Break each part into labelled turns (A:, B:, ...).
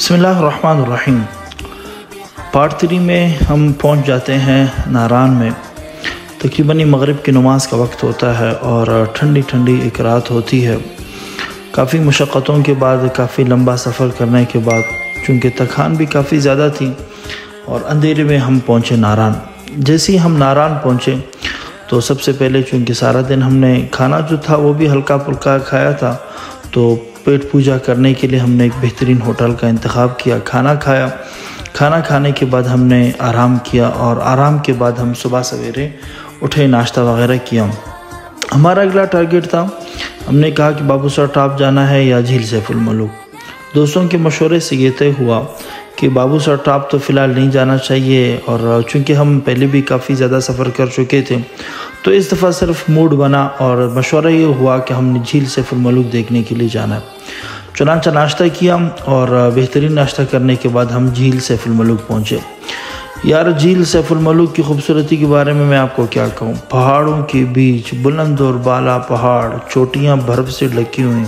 A: बिस्मिल्लाहिर्रहमानिर्रहीम। पार्ट 3 में हम पहुंच जाते हैं नारान में। तकरीबन मगरिब की नमाज का वक्त होता है और ठंडी ठंडी एक रात होती है। काफ़ी मुशक्क़तों के बाद, काफ़ी लंबा सफ़र करने के बाद, चूँकि थकान भी काफ़ी ज़्यादा थी और अंधेरे में हम पहुँचे नारान। जैसे ही हम नारान पहुँचे तो सबसे पहले, चूँकि सारा दिन हमने खाना जो था वो भी हल्का फुल्का खाया था, तो पेट पूजा करने के लिए हमने एक बेहतरीन होटल का इंतखाब किया। खाना खाया। खाना खाने के बाद हमने आराम किया और आराम के बाद हम सुबह सवेरे उठे, नाश्ता वगैरह किया। हमारा अगला टारगेट था, हमने कहा कि बाबू सर टॉप जाना है या झील सैफुल मलूक। दोस्तों के मशवरे से ये तय हुआ कि बाबू सर टॉप तो फ़िलहाल नहीं जाना चाहिए, और चूँकि हम पहले भी काफ़ी ज़्यादा सफ़र कर चुके थे तो इस दफ़ा सिर्फ मूड बना और मशवरा ये हुआ कि हमने झील सैफुल मलूक देखने के लिए जाना है। चुनांचा नाश्ता किया और बेहतरीन नाश्ता करने के बाद हम झील सैफुल मलूक पहुँचे। यार, झील सैफुल मलूक की खूबसूरती के बारे में मैं आपको क्या कहूँ। पहाड़ों के बीच बुलंद और बाला पहाड़, चोटियाँ बर्फ़ से ढकी हुई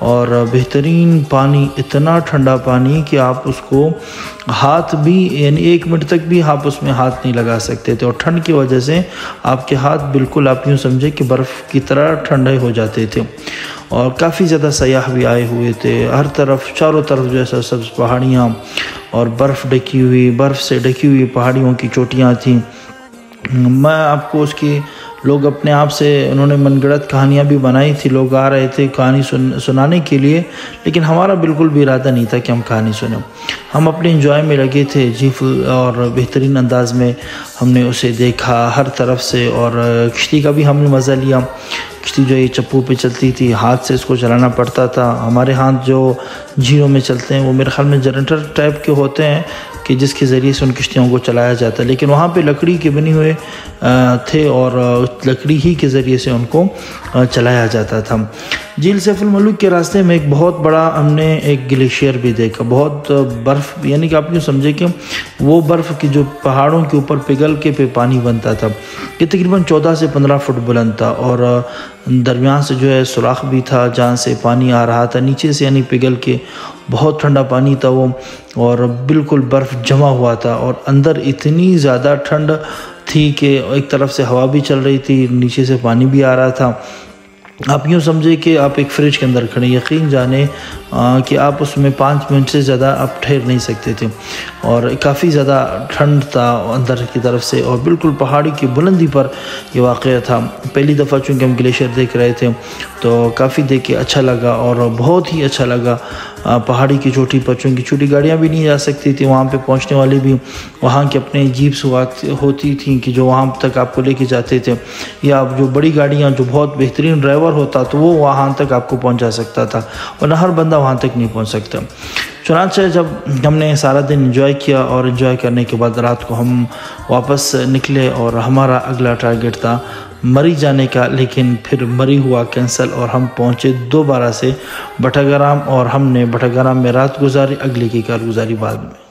A: और बेहतरीन पानी, इतना ठंडा पानी कि आप उसको हाथ भी, यानी 1 मिनट तक भी आप उसमें हाथ नहीं लगा सकते थे, और ठंड की वजह से आपके हाथ बिल्कुल, आप यूँ समझे कि बर्फ़ की तरह ठंडे हो जाते थे। और काफ़ी ज़्यादा सयाह भी आए हुए थे। हर तरफ, चारों तरफ जैसा सब्ज़ पहाड़ियाँ और बर्फ़ ढकी हुई, बर्फ़ से ढकी हुई पहाड़ियों की चोटियाँ थीं। मैं आपको उसकी, लोग अपने आप से, उन्होंने मनगढ़ंत कहानियाँ भी बनाई थी। लोग आ रहे थे कहानी सुनाने के लिए, लेकिन हमारा बिल्कुल भी इरादा नहीं था कि हम कहानी सुनें। हम अपने एंजॉय में लगे थे जील, और बेहतरीन अंदाज में हमने उसे देखा हर तरफ से, और किश्ती का भी हमने मज़ा लिया। किश्ती जो ये चप्पू पे चलती थी, हाथ से इसको चलाना पड़ता था। हमारे हाथ जो झीलों में चलते हैं वो मेरे ख्याल में जनरेटर टाइप के होते हैं कि जिसके ज़रिए से उन किश्तियों को चलाया जाता है, लेकिन वहाँ पे लकड़ी के बने हुए थे और लकड़ी ही के ज़रिए से उनको चलाया जाता था। झील सैफुल मलूक के रास्ते में एक बहुत बड़ा हमने एक ग्लेशियर भी देखा। बहुत बर्फ़, यानी कि आप यूँ समझे कि वो बर्फ़ की जो पहाड़ों के ऊपर पिघल के पे पानी बनता था। ये तकरीबन 14 से 15 फुट बुलंद था और दरमियान से जो है सुराख भी था जहाँ से पानी आ रहा था नीचे से, यानी पिघल के। बहुत ठंडा पानी था वो, और बिल्कुल बर्फ़ जमा हुआ था, और अंदर इतनी ज़्यादा ठंड थी कि एक तरफ से हवा भी चल रही थी, नीचे से पानी भी आ रहा था। आप यूँ समझे कि आप एक फ्रिज के अंदर खड़े, यकीन जाने कि आप उसमें 5 मिनट से ज़्यादा आप ठहर नहीं सकते थे, और काफ़ी ज़्यादा ठंड था अंदर की तरफ से, और बिल्कुल पहाड़ी की बुलंदी पर ये वाक़या था। पहली दफ़ा चूँकि हम ग्लेशियर देख रहे थे तो काफ़ी देख के अच्छा लगा, और बहुत ही अच्छा लगा। पहाड़ी की चोटी पर चूँकि छोटी गाड़ियाँ भी नहीं जा सकती थी, वहाँ पे पहुँचने वाली भी वहाँ की अपने जीप्स होती थी कि जो वहाँ तक आपको लेके जाते थे, या जो बड़ी गाड़ियाँ, जो बहुत बेहतरीन ड्राइवर होता तो वो वहाँ तक आपको पहुँचा सकता था, वरना हर बंदा वहाँ तक नहीं पहुँच सकता। चुनांचे जब हमने सारा दिन एंजॉय किया, और एंजॉय करने के बाद रात को हम वापस निकले, और हमारा अगला टारगेट था मरी जाने का, लेकिन फिर मरी हुआ कैंसिल, और हम पहुँचे दोबारा से भटगाराम, और हमने भटगाराम में रात गुजारी। अगले की कारगुजारी बाद में।